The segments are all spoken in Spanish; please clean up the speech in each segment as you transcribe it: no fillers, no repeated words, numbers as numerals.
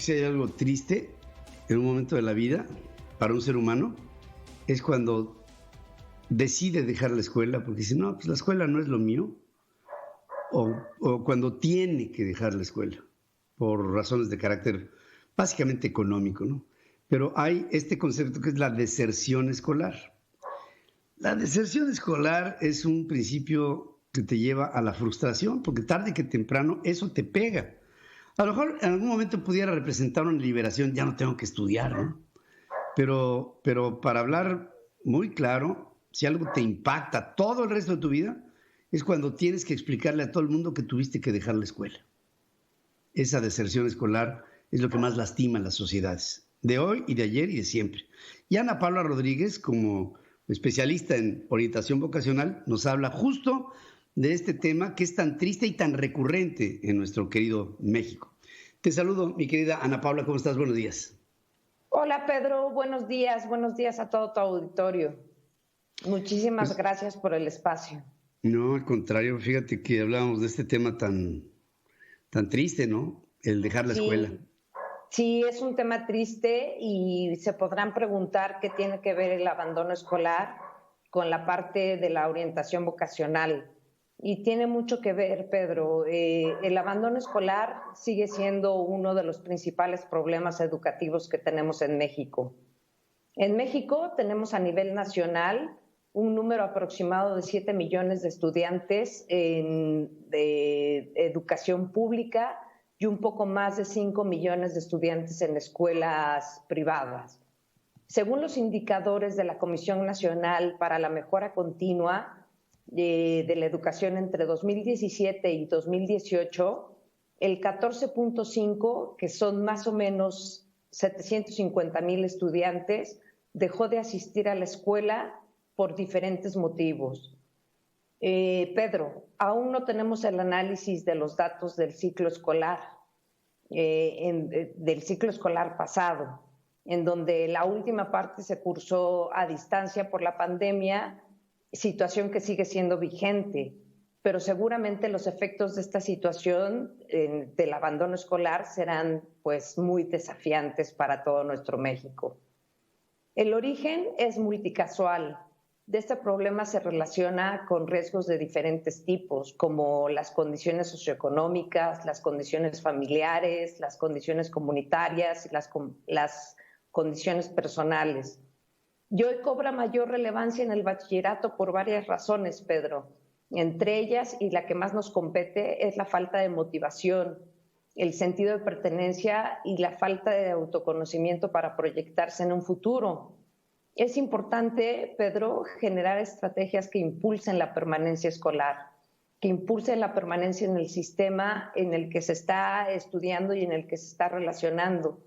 Si hay algo triste en un momento de la vida para un ser humano, es cuando decide dejar la escuela porque dice, no, pues la escuela no es lo mío, o cuando tiene que dejar la escuela por razones de carácter básicamente económico, ¿no? Pero hay este concepto que es la deserción escolar. La deserción escolar es un principio que te lleva a la frustración, porque tarde que temprano eso te pega. A lo mejor en algún momento pudiera representar una liberación, ya no tengo que estudiar, ¿no? Pero para hablar muy claro, si algo te impacta todo el resto de tu vida, es cuando tienes que explicarle a todo el mundo que tuviste que dejar la escuela. Esa deserción escolar es lo que más lastima en las sociedades, de hoy y de ayer y de siempre. Y Ana Paula Rodríguez, como especialista en orientación vocacional, nos habla justo de este tema que es tan triste y tan recurrente en nuestro querido México. Te saludo, mi querida Ana Paula, ¿cómo estás? Buenos días. Hola Pedro, buenos días a todo tu auditorio. Muchísimas gracias por el espacio. No, al contrario, fíjate que hablábamos de este tema tan triste, ¿no? El dejar la escuela. Sí, es un tema triste y se podrán preguntar qué tiene que ver el abandono escolar con la parte de la orientación vocacional. Y tiene mucho que ver, Pedro. El abandono escolar sigue siendo uno de los principales problemas educativos que tenemos en México. En México tenemos a nivel nacional un número aproximado de 7 millones de estudiantes de educación pública y un poco más de 5 millones de estudiantes en escuelas privadas. Según los indicadores de la Comisión Nacional para la Mejora Continua de la Educación entre 2017 y 2018, el 14.5, que son más o menos 750,000 estudiantes, dejó de asistir a la escuela por diferentes motivos. Pedro, aún no tenemos el análisis de los datos del ciclo escolar, del ciclo escolar pasado, en donde la última parte se cursó a distancia por la pandemia, situación que sigue siendo vigente, pero seguramente los efectos de esta situación del abandono escolar serán pues muy desafiantes para todo nuestro México. El origen es multicasual. De este problema se relaciona con riesgos de diferentes tipos, como las condiciones socioeconómicas, las condiciones familiares, las condiciones comunitarias y las condiciones personales. Y hoy cobra mayor relevancia en el bachillerato por varias razones, Pedro. Entre ellas, y la que más nos compete, es la falta de motivación, el sentido de pertenencia y la falta de autoconocimiento para proyectarse en un futuro. Es importante, Pedro, generar estrategias que impulsen la permanencia escolar, que impulsen la permanencia en el sistema en el que se está estudiando y en el que se está relacionando.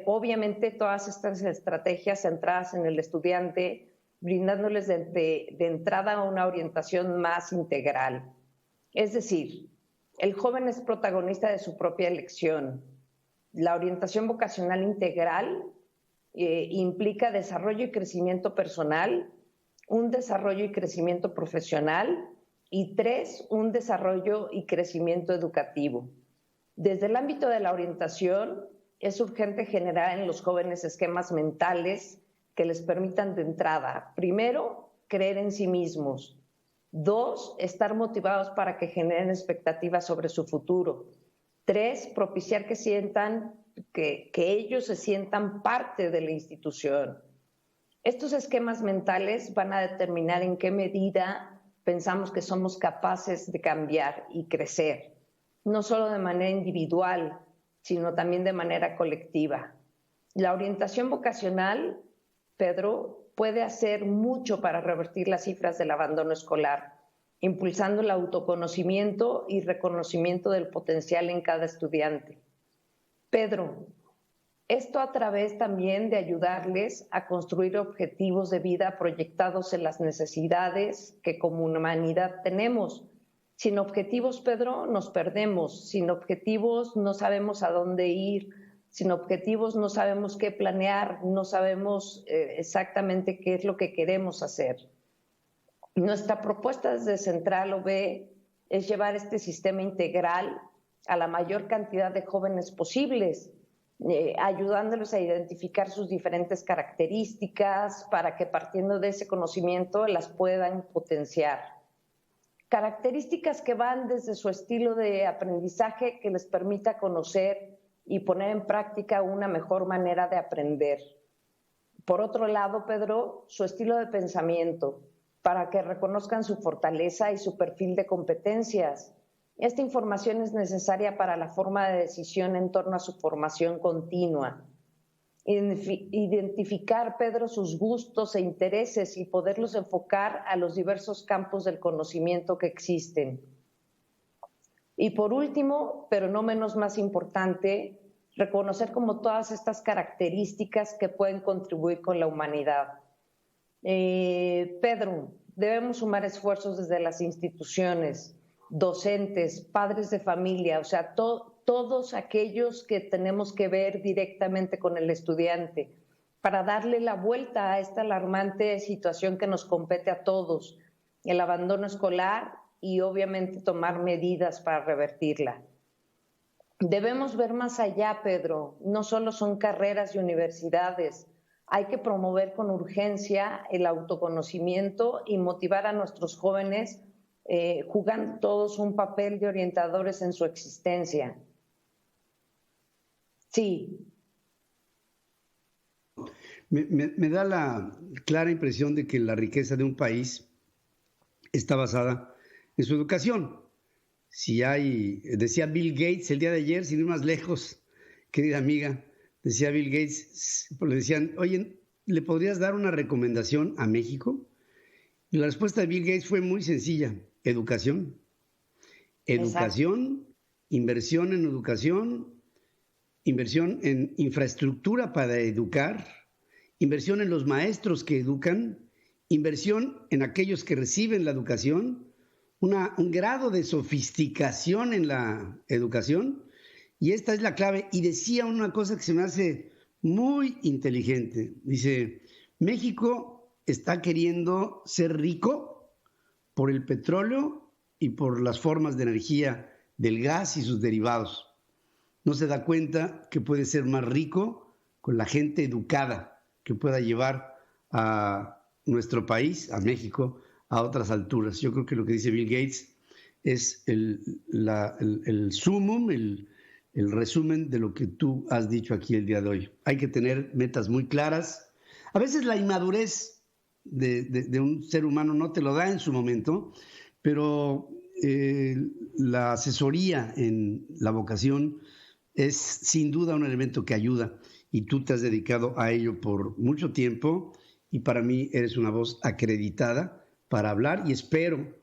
Obviamente, todas estas estrategias centradas en el estudiante, brindándoles de entrada una orientación más integral. Es decir, el joven es protagonista de su propia elección. La orientación vocacional integral implica desarrollo y crecimiento personal, un desarrollo y crecimiento profesional y 3, un desarrollo y crecimiento educativo. Desde el ámbito de la orientación, es urgente generar en los jóvenes esquemas mentales que les permitan de entrada, primero, creer en sí mismos. 2, estar motivados para que generen expectativas sobre su futuro. 3, propiciar que ellos se sientan parte de la institución. Estos esquemas mentales van a determinar en qué medida pensamos que somos capaces de cambiar y crecer, no solo de manera individual, sino también de manera colectiva. La orientación vocacional, Pedro, puede hacer mucho para revertir las cifras del abandono escolar, impulsando el autoconocimiento y reconocimiento del potencial en cada estudiante. Pedro, esto a través también de ayudarles a construir objetivos de vida proyectados en las necesidades que como humanidad tenemos. Sin objetivos, Pedro, nos perdemos. Sin objetivos no sabemos a dónde ir. Sin objetivos no sabemos qué planear, no sabemos exactamente qué es lo que queremos hacer. Nuestra propuesta desde Central OB es llevar este sistema integral a la mayor cantidad de jóvenes posibles, ayudándoles a identificar sus diferentes características para que partiendo de ese conocimiento las puedan potenciar. Características que van desde su estilo de aprendizaje que les permita conocer y poner en práctica una mejor manera de aprender. Por otro lado, Pedro, su estilo de pensamiento, para que reconozcan su fortaleza y su perfil de competencias. Esta información es necesaria para la forma de decisión en torno a su formación continua. Identificar, Pedro, sus gustos e intereses y poderlos enfocar a los diversos campos del conocimiento que existen. Y por último, pero no menos más importante, reconocer como todas estas características que pueden contribuir con la humanidad. Pedro, debemos sumar esfuerzos desde las instituciones, docentes, padres de familia, o sea, todos aquellos que tenemos que ver directamente con el estudiante para darle la vuelta a esta alarmante situación que nos compete a todos, el abandono escolar y obviamente tomar medidas para revertirla. Debemos ver más allá, Pedro, no solo son carreras y universidades, hay que promover con urgencia el autoconocimiento y motivar a nuestros jóvenes jugando todos un papel de orientadores en su existencia. Sí. Me da la clara impresión de que la riqueza de un país está basada en su educación. Si hay, decía Bill Gates el día de ayer, sin ir más lejos, querida amiga, decía Bill Gates, le decían, oye, ¿le podrías dar una recomendación a México? Y la respuesta de Bill Gates fue muy sencilla, educación. Educación, exacto. Inversión en educación, inversión en infraestructura para educar, inversión en los maestros que educan, inversión en aquellos que reciben la educación, un grado de sofisticación en la educación, y esta es la clave. Y decía una cosa que se me hace muy inteligente. Dice, México está queriendo ser rico por el petróleo y por las formas de energía del gas y sus derivados. No se da cuenta que puede ser más rico con la gente educada que pueda llevar a nuestro país, a México, a otras alturas. Yo creo que lo que dice Bill Gates es el sumum, el resumen de lo que tú has dicho aquí el día de hoy. Hay que tener metas muy claras. A veces la inmadurez de un ser humano no te lo da en su momento, pero la asesoría en la vocación es sin duda un elemento que ayuda, y tú te has dedicado a ello por mucho tiempo y para mí eres una voz acreditada para hablar, y espero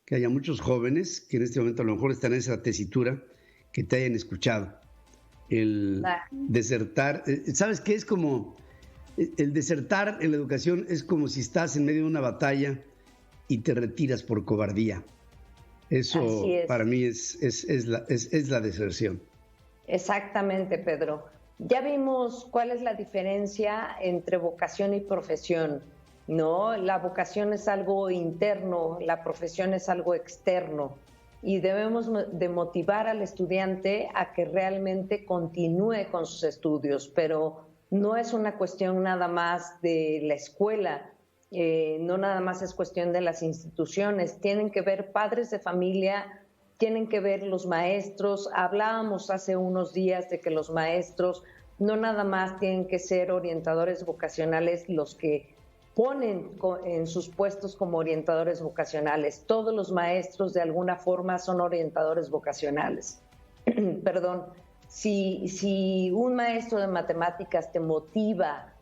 que haya muchos jóvenes que en este momento a lo mejor están en esa tesitura, que te hayan escuchado. El desertar, ¿sabes qué? Es como, el desertar en la educación es como si estás en medio de una batalla y te retiras por cobardía. Eso para mí es la deserción. Exactamente, Pedro. Ya vimos cuál es la diferencia entre vocación y profesión, ¿no? La vocación es algo interno, la profesión es algo externo, y debemos de motivar al estudiante a que realmente continúe con sus estudios, pero no es una cuestión nada más de la escuela, no nada más es cuestión de las instituciones, tienen que ver padres de familia, tienen que ver los maestros. Hablábamos hace unos días de que los maestros no nada más tienen que ser orientadores vocacionales los que ponen en sus puestos como orientadores vocacionales. Todos los maestros de alguna forma son orientadores vocacionales. Perdón, si un maestro de matemáticas te motiva,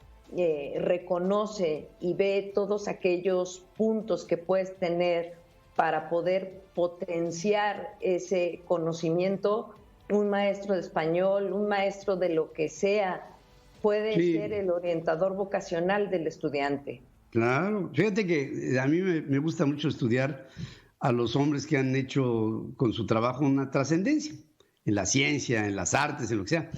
reconoce y ve todos aquellos puntos que puedes tener para poder potenciar ese conocimiento, un maestro de español, un maestro de lo que sea, puede ser el orientador vocacional del estudiante. Claro, fíjate que a mí me gusta mucho estudiar a los hombres que han hecho con su trabajo una trascendencia, en la ciencia, en las artes, en lo que sea.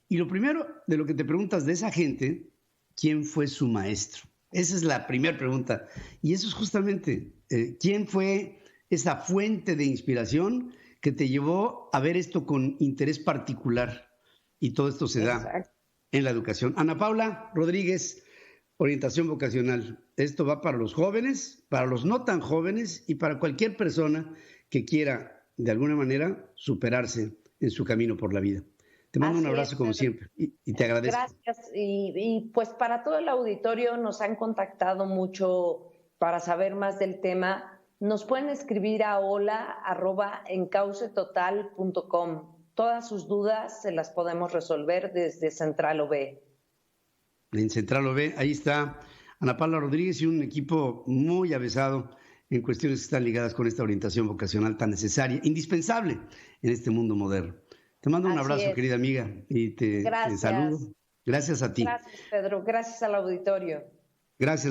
Y lo primero de lo que te preguntas de esa gente, ¿quién fue su maestro? Esa es la primera pregunta. Y eso es justamente, ¿quién fue esa fuente de inspiración que te llevó a ver esto con interés particular? y todo esto se da en la educación. Ana Paula Rodríguez, orientación vocacional. Esto va para los jóvenes, para los no tan jóvenes y para cualquier persona que quiera de alguna manera superarse en su camino por la vida. Te mando un abrazo como siempre y te agradezco. Gracias. Y pues para todo el auditorio nos han contactado mucho para saber más del tema. Nos pueden escribir a hola@encaucetotal.com. Todas sus dudas se las podemos resolver desde Central OB. En Central OB, ahí está Ana Paula Rodríguez y un equipo muy avesado en cuestiones que están ligadas con esta orientación vocacional tan necesaria, indispensable en este mundo moderno. Te mando un abrazo, querida amiga, y te saludo. Gracias a ti. Gracias, Pedro. Gracias al auditorio. Gracias.